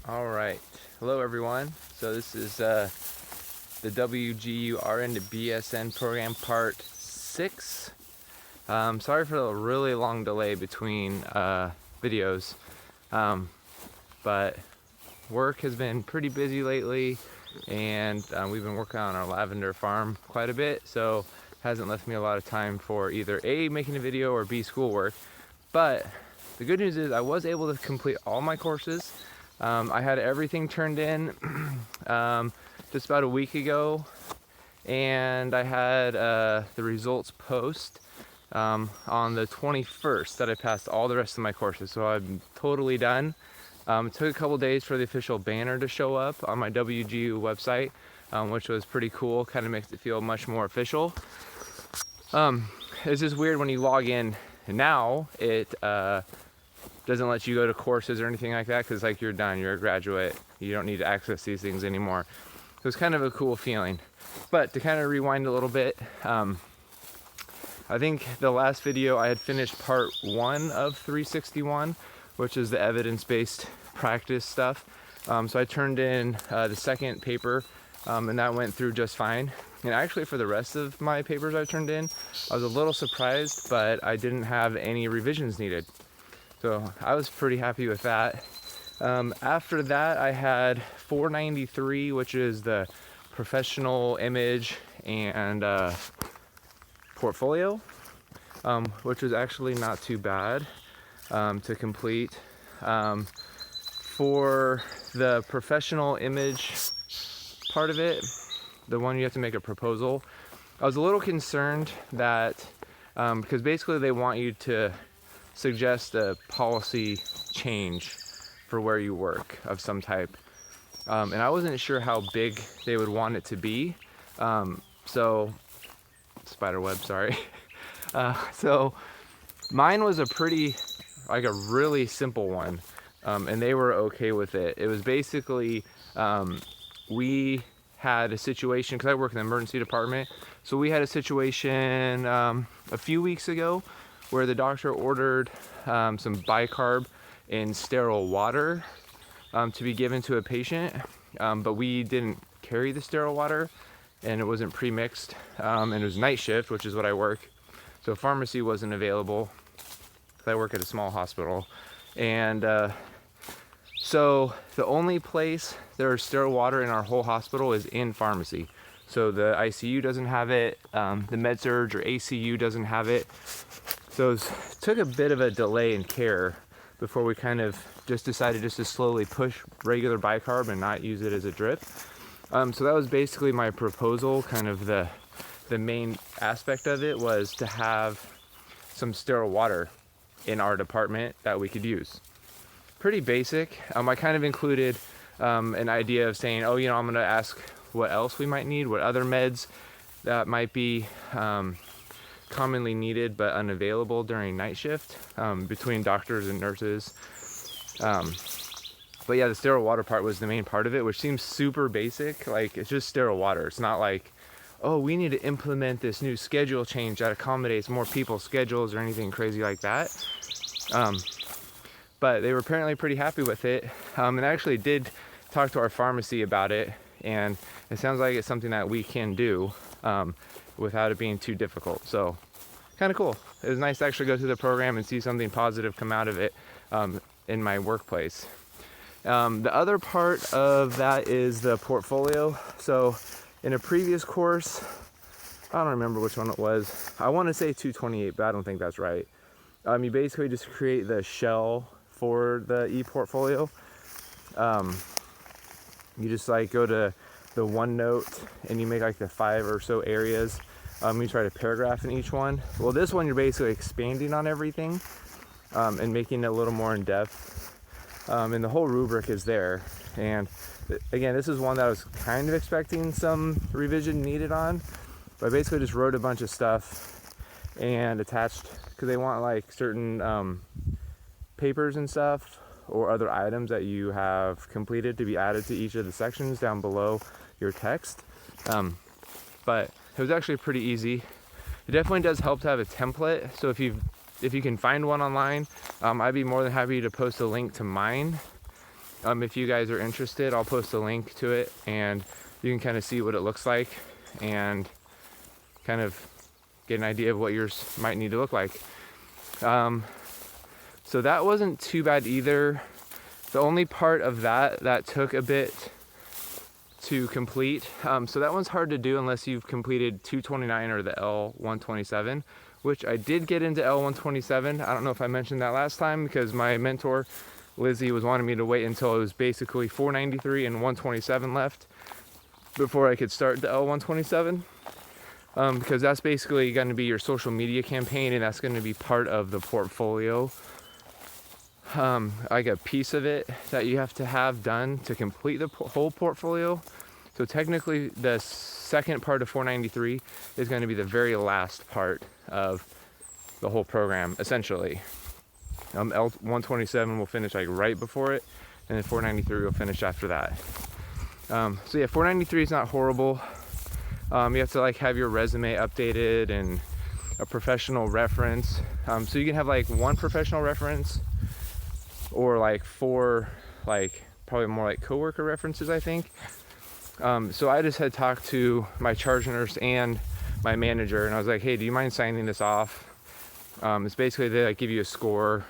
All right, hello everyone. So this is the WGU RN to BSN program part 6. Sorry for the really long delay between videos, but work has been pretty busy lately, and we've been working on our lavender farm quite a bit, so hasn't left me a lot of time for either A, making a video, or B, schoolwork. But the good news is I was able to complete all my courses. I had everything turned in just about a week ago, and I had the results post on the 21st that I passed all the rest of my courses, so I'm totally done. It took a couple days for the official banner to show up on my WGU website, which was pretty cool. Kind of makes it feel much more official. It's just weird when you log in now, it doesn't let you go to courses or anything like that, because like you're done, you're a graduate, you don't need to access these things anymore. So it's kind of a cool feeling. But to kind of rewind a little bit, I think the last video I had finished part 1 of 361, which is the evidence-based practice stuff. So I turned in the second paper, and that went through just fine. And actually for the rest of my papers I turned in, I was a little surprised, but I didn't have any revisions needed. So I was pretty happy with that. After that, I had 493, which is the professional image and portfolio, which was actually not too bad to complete. For the professional image part of it, the one you have to make a proposal, I was a little concerned that because basically they want you to suggest a policy change for where you work of some type, and I wasn't sure how big they would want it to be. So spiderweb, sorry. So mine was a really simple one, and they were okay with it. It was basically we had a situation, because I work in the emergency department, so we had a situation a few weeks ago where the doctor ordered some bicarb in sterile water to be given to a patient, but we didn't carry the sterile water, and it wasn't pre-mixed, and it was night shift, which is what I work, so pharmacy wasn't available, because I work at a small hospital. And so the only place there's sterile water in our whole hospital is in pharmacy. So the ICU doesn't have it, the med-surg or ACU doesn't have it. So it took a bit of a delay in care before we kind of just decided just to slowly push regular bicarb and not use it as a drip. So that was basically my proposal. Kind of the main aspect of it was to have some sterile water in our department that we could use. Pretty basic. I kind of included an idea of saying, oh, I'm going to ask what else we might need, what other meds that might be commonly needed but unavailable during night shift between doctors and nurses. But yeah, the sterile water part was the main part of it, which seems super basic. Like, it's just sterile water. It's not like, oh, we need to implement this new schedule change that accommodates more people's schedules or anything crazy like that. But they were apparently pretty happy with it, and I actually did talk to our pharmacy about it, and it sounds like it's something that we can do without it being too difficult. So kind of cool. It was nice to actually go through the program and see something positive come out of it in my workplace. The other part of that is the portfolio. So in a previous course, I don't remember which one it was. I want to say 228, but I don't think that's right. You basically just create the shell for the e-portfolio. You just like go to the OneNote and you make like the 5 or so areas. You try to paragraph in each one. Well, this one you're basically expanding on everything and making it a little more in depth. And the whole rubric is there. And again, this is one that I was kind of expecting some revision needed on, but I basically just wrote a bunch of stuff and attached, because they want like certain papers and stuff or other items that you have completed to be added to each of the sections down below your text. But it was actually pretty easy. It definitely does help to have a template. So if you can find one online, I'd be more than happy to post a link to mine. If you guys are interested, I'll post a link to it and you can kind of see what it looks like and kind of get an idea of what yours might need to look like. So that wasn't too bad either. The only part of that took a bit to complete. So that one's hard to do unless you've completed 229 or the L127, which I did get into L127. I don't know if I mentioned that last time because my mentor, Lizzie, was wanting me to wait until it was basically 493 and 127 left before I could start the L127. Because that's basically going to be your social media campaign and that's going to be part of the portfolio. Like a piece of it that you have to have done to complete the whole portfolio. So technically the second part of 493 is going to be the very last part of the whole program, essentially. L127 will finish like right before it, and then 493 will finish after that. So yeah, 493 is not horrible. You have to like have your resume updated and a professional reference. So you can have like one professional reference or like 4, like probably more like coworker references, I think. So I just had talked to my charge nurse and my manager and I was like, hey, do you mind signing this off? It's basically they like give you a score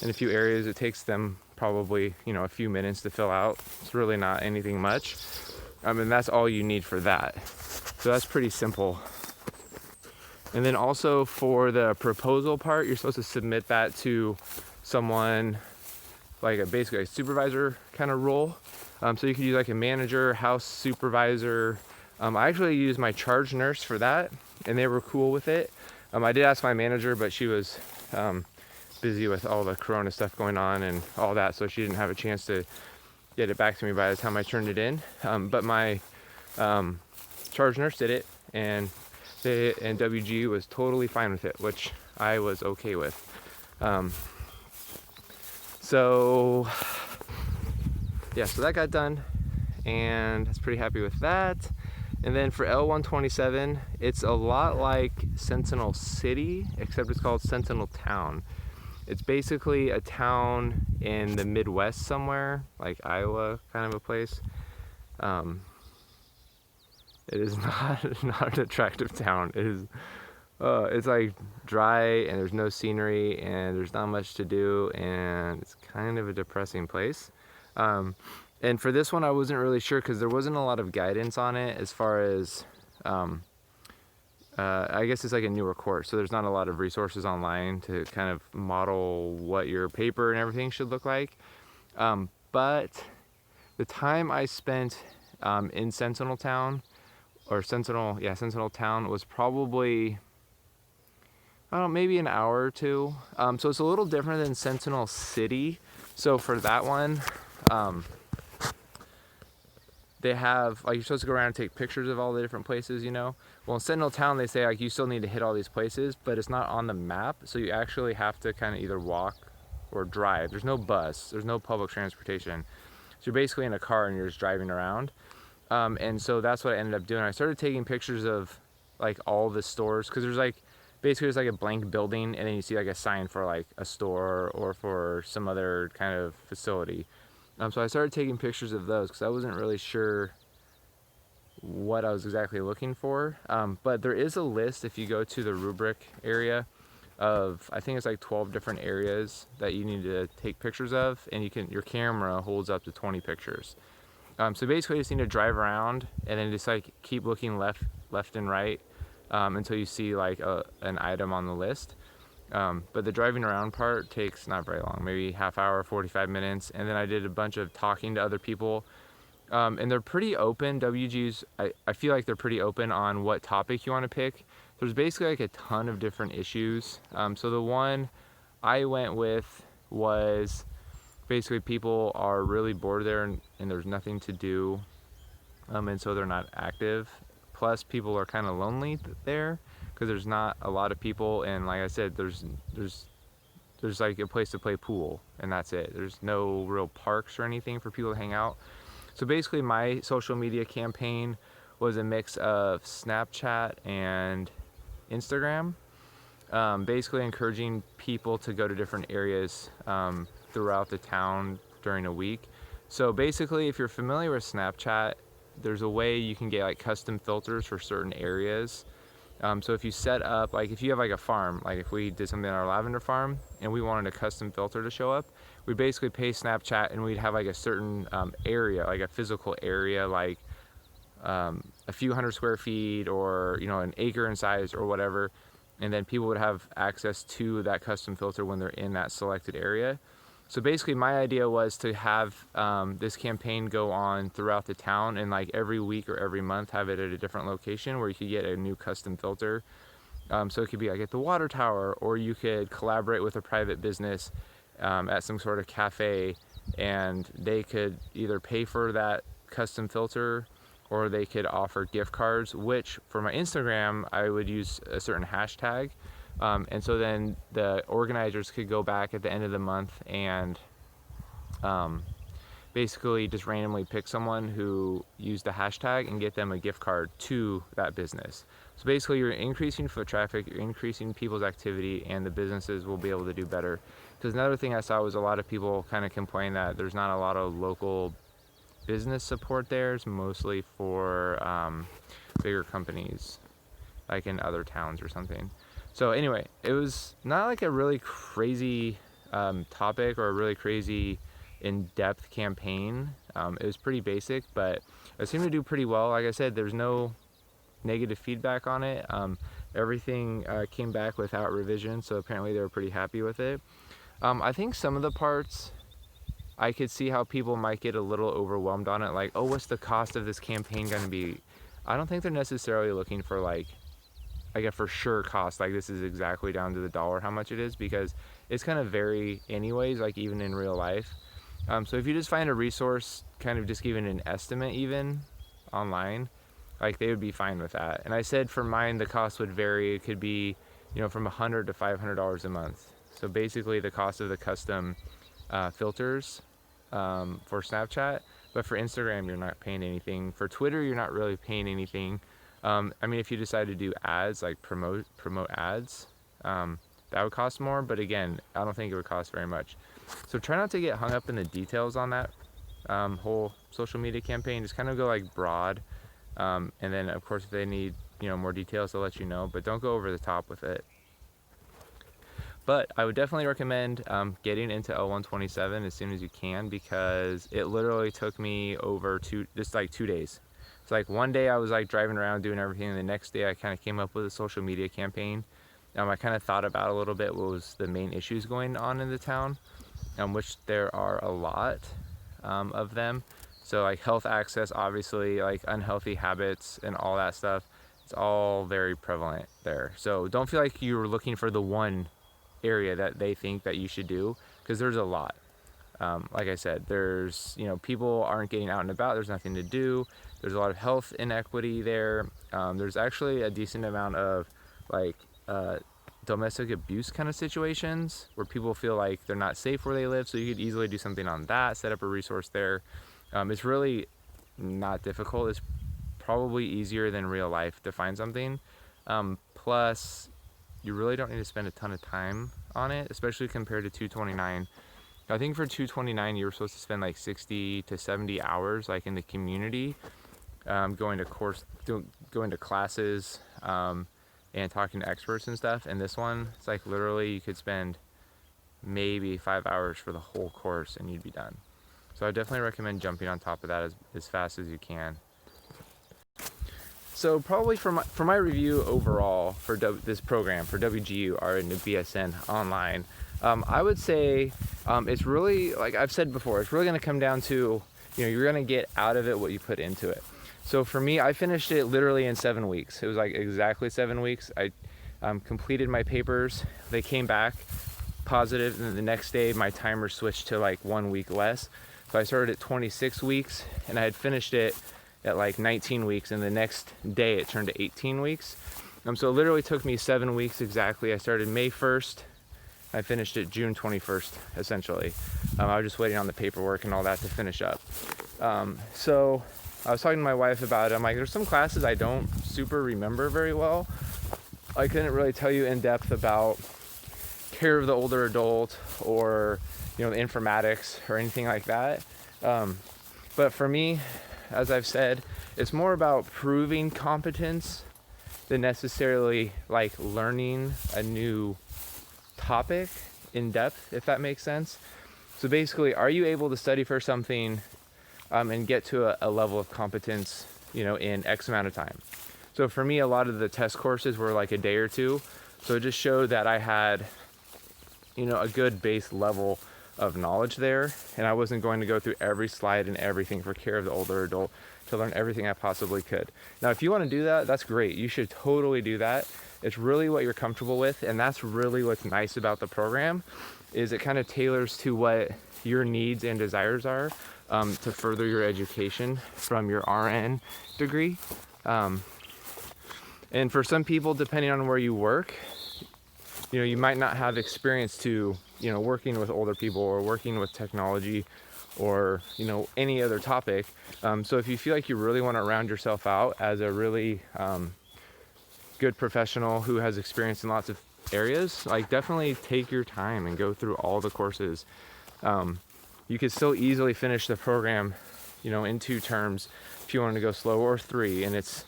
in a few areas. It takes them probably, a few minutes to fill out. It's really not anything much. And that's all you need for that. So that's pretty simple. And then also for the proposal part, you're supposed to submit that to someone like basically a supervisor kind of role. So you could use like a manager, house supervisor. I actually used my charge nurse for that and they were cool with it. I did ask my manager, but she was busy with all the corona stuff going on and all that, so she didn't have a chance to get it back to me by the time I turned it in. But my charge nurse did it and WGU was totally fine with it, which I was okay with. So yeah, so that got done and I was pretty happy with that. And then for L127, it's a lot like Sentinel City, except it's called Sentinel Town. It's basically a town in the Midwest somewhere, like Iowa kind of a place. It is not an attractive town. It is, it's like dry and there's no scenery and there's not much to do and it's kind of a depressing place. And for this one, I wasn't really sure because there wasn't a lot of guidance on it as far as, I guess it's like a newer course, so there's not a lot of resources online to kind of model what your paper and everything should look like. But the time I spent in Sentinel Town, Sentinel Town was probably, I don't know, maybe an hour or two. So it's a little different than Sentinel City. So for that one, they have, like, you're supposed to go around and take pictures of all the different places, Well, in Sentinel Town, they say, like, you still need to hit all these places, but it's not on the map, so you actually have to kind of either walk or drive. There's no bus. There's no public transportation. So you're basically in a car and you're just driving around. And so that's what I ended up doing. I started taking pictures of, like, all the stores, because there's, like, basically there's, like, a blank building, and then you see, like, a sign for, like, a store or for some other kind of facility. So I started taking pictures of those because I wasn't really sure what I was exactly looking for. But there is a list if you go to the rubric area of, I think it's like 12 different areas that you need to take pictures of, and your camera holds up to 20 pictures. So basically you just need to drive around and then just like keep looking left and right until you see like an item on the list. But the driving around part takes not very long, maybe half hour, 45 minutes. And then I did a bunch of talking to other people. And they're pretty open. WGU's, I feel like they're pretty open on what topic you want to pick. There's basically like a ton of different issues. So the one I went with was basically people are really bored there and there's nothing to do. And so they're not active. Plus people are kind of lonely there, because there's not a lot of people, and like I said, there's like a place to play pool, and that's it. There's no real parks or anything for people to hang out. So basically my social media campaign was a mix of Snapchat and Instagram, basically encouraging people to go to different areas throughout the town during a week. So basically, if you're familiar with Snapchat, there's a way you can get like custom filters for certain areas. So if you set up, like if you have like a farm, like if we did something on our lavender farm and we wanted a custom filter to show up, we basically pay Snapchat and we'd have like a certain area, like a physical area, like a few hundred square feet or, you know, an acre in size or whatever. And then people would have access to that custom filter when they're in that selected area. So basically my idea was to have this campaign go on throughout the town, and like every week or every month have it at a different location where you could get a new custom filter. So it could be like at the water tower, or you could collaborate with a private business at some sort of cafe, and they could either pay for that custom filter or they could offer gift cards, which for my Instagram, I would use a certain hashtag. And so then the organizers could go back at the end of the month and basically just randomly pick someone who used the hashtag and get them a gift card to that business. So basically you're increasing foot traffic, you're increasing people's activity, and the businesses will be able to do better. Because another thing I saw was a lot of people kind of complain that there's not a lot of local business support there. It's mostly for bigger companies, like in other towns or something. So anyway, it was not like a really crazy topic or a really crazy in-depth campaign. It was pretty basic, but it seemed to do pretty well. Like I said, there's no negative feedback on it. Everything came back without revision, so apparently they were pretty happy with it. I think some of the parts, I could see how people might get a little overwhelmed on it, like, oh, what's the cost of this campaign going to be? I don't think they're necessarily looking for like a for sure cost, like this is exactly down to the dollar how much it is, because it's kind of vary anyways, like even in real life. So if you just find a resource kind of just giving an estimate even online, like they would be fine with that. And I said for mine the cost would vary. It could be, you know, from $100 to $500 a month. So basically the cost of the custom filters for Snapchat, but for Instagram you're not paying anything. For Twitter you're not really paying anything. I mean, if you decide to do ads, like promote ads, that would cost more, but again, I don't think it would cost very much. So try not to get hung up in the details on that whole social media campaign. Just kind of go like broad, and then of course if they need, you know, more details, they'll let you know, but don't go over the top with it. But I would definitely recommend getting into L127 as soon as you can, because it literally took me over just like 2 days. It's like one day I was like driving around doing everything, and the next day I kind of came up with a social media campaign. I kind of thought about a little bit what was the main issues going on in the town, which there are a lot of them. So like health access, obviously, like unhealthy habits and all that stuff, it's all very prevalent there. So don't feel like you're looking for the one area that they think that you should do, because there's a lot. Like I said, there's, you know, people aren't getting out and about, there's nothing to do, there's a lot of health inequity there. There's actually a decent amount of like domestic abuse kind of situations where people feel like they're not safe where they live, so you could easily do something on that, set up a resource there. It's really not difficult. It's probably easier than real life to find something. Plus you really don't need to spend a ton of time on it, especially compared to 229. I think for 229 you were supposed to spend like 60 to 70 hours like in the community, going to classes, and talking to experts and stuff. And this one, it's like literally you could spend maybe 5 hours for the whole course and you'd be done. So I definitely recommend jumping on top of that as fast as you can. So probably for my review overall for this program for WGU RN and BSN online, I would say it's really, like I've said before, it's really going to come down to, you know, you're going to get out of it what you put into it. So for me, I finished it literally in 7 weeks. It was like exactly 7 weeks. I completed my papers. They came back positive, and the next day my timer switched to like 1 week less. So I started at 26 weeks and I had finished it at like 19 weeks, and the next day it turned to 18 weeks. So it literally took me 7 weeks exactly. I started May 1st. I finished it June 21st, essentially. I was just waiting on the paperwork and all that to finish up. So I was talking to my wife about it. I'm like, there's some classes I don't super remember very well. I couldn't really tell you in depth about care of the older adult, or, you know, the informatics or anything like that. But for me, as I've said, it's more about proving competence than necessarily like learning a new topic in depth, if that makes sense. So basically, are you able to study for something and get to a level of competence, you know, in X amount of time? So for me, a lot of the test courses were like a day or two. So it just showed that I had, you know, a good base level of knowledge there, and I wasn't going to go through every slide and everything for care of the older adult to learn everything I possibly could. Now, if you want to do that, that's great. You should totally do that. It's really what you're comfortable with, and that's really what's nice about the program, is it kind of tailors to what your needs and desires are to further your education from your RN degree. And for some people, depending on where you work, you know, you might not have experience to, you know, working with older people or working with technology or, you know, any other topic. So if you feel like you really want to round yourself out as a really good professional who has experience in lots of areas, like definitely take your time and go through all the courses. You could still easily finish the program, you know, in 2 terms if you want to go slow, or 3. And it's,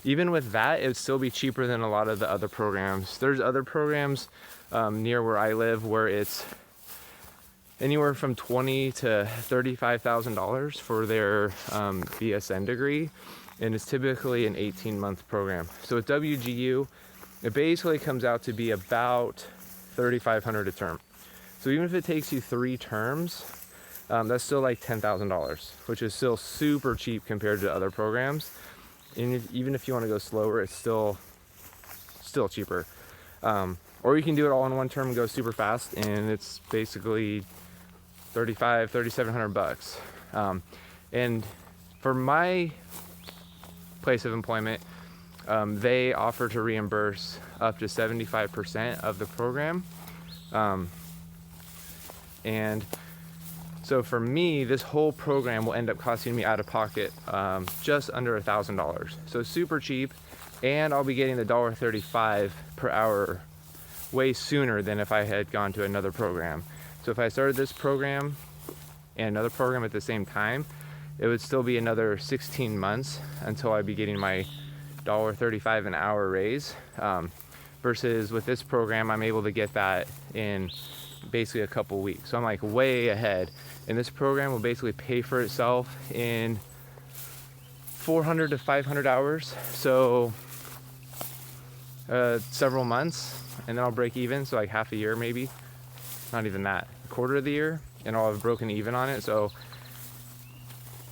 even with that, it would still be cheaper than a lot of the other programs. There's other programs near where I live where it's anywhere from $20,000 to $35,000 for their BSN degree, and it's typically an 18-month program. So with WGU, it basically comes out to be about $3,500 a term. So even if it takes you 3 terms, that's still like $10,000, which is still super cheap compared to other programs. And even if you want to go slower, it's still cheaper. Or you can do it all in one term and go super fast, and it's basically $3,700. And for my place of employment, they offer to reimburse up to 75% of the program. And so for me, this whole program will end up costing me out of pocket just under $1,000. So super cheap, and I'll be getting the $1.35 per hour way sooner than if I had gone to another program. So if I started this program and another program at the same time, it would still be another 16 months until I'd be getting my $1.35 an hour raise. Versus with this program, I'm able to get that in basically a couple weeks. So I'm like way ahead. And this program will basically pay for itself in 400 to 500 hours. So several months, and then I'll break even. So like half a year, maybe not even that, a quarter of the year, and I'll have broken even on it. So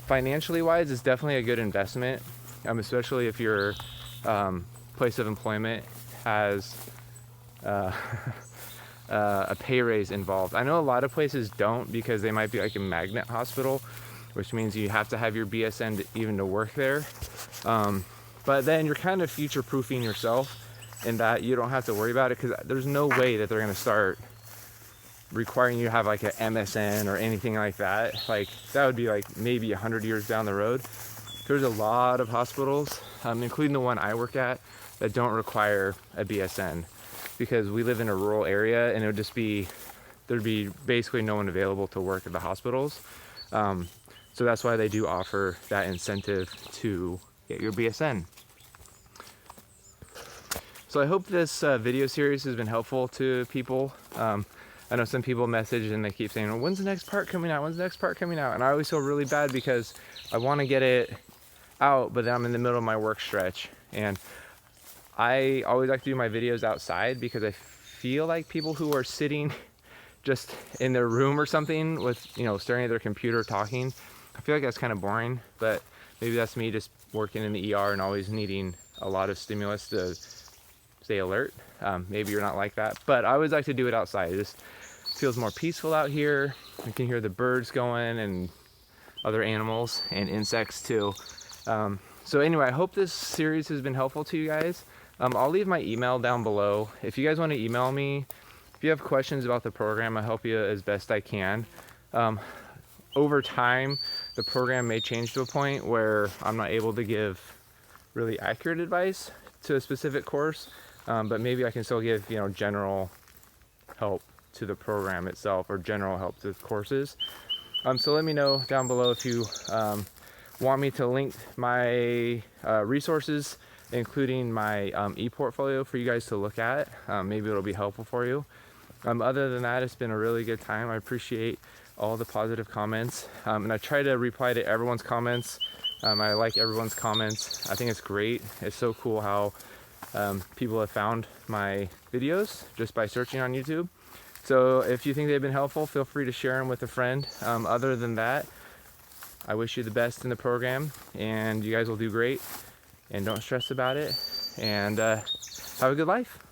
financially wise, it's definitely a good investment, especially if your place of employment has a pay raise involved. I know a lot of places don't, because they might be like a magnet hospital, which means you have to have your BSN even to work there. But then you're kind of future-proofing yourself in that you don't have to worry about it, because there's no way that they're going to start requiring you to have like an MSN or anything like that. Like that would be like maybe 100 years down the road. There's a lot of hospitals, including the one I work at, that don't require a BSN, because we live in a rural area, and it would just be, there'd be basically no one available to work at the hospitals. So that's why they do offer that incentive to get your BSN. So I hope this video series has been helpful to people. I know some people message and they keep saying, well, when's the next part coming out? When's the next part coming out? And I always feel really bad because I want to get it out, but then I'm in the middle of my work stretch. And I always like to do my videos outside, because I feel like people who are sitting just in their room or something with, you know, staring at their computer talking, I feel like that's kind of boring. But maybe that's me just working in the ER and always needing a lot of stimulus to stay alert. Maybe you're not like that, but I always like to do it outside. It just feels more peaceful out here. You can hear the birds going and other animals and insects too. So anyway, I hope this series has been helpful to you guys. I'll leave my email down below. If you guys want to email me, if you have questions about the program, I'll help you as best I can. Over time, the program may change to a point where I'm not able to give really accurate advice to a specific course, but maybe I can still give, you know, general help to the program itself, or general help to courses. So let me know down below if you want me to link my resources, including my e-portfolio for you guys to look at. Maybe it'll be helpful for you. Other than that, it's been a really good time. I appreciate all the positive comments, and I try to reply to everyone's comments. I like everyone's comments. I think it's great. It's so cool how people have found my videos just by searching on YouTube. So if you think they've been helpful, feel free to share them with a friend. Other than that, I wish you the best in the program, and you guys will do great, and don't stress about it, and have a good life.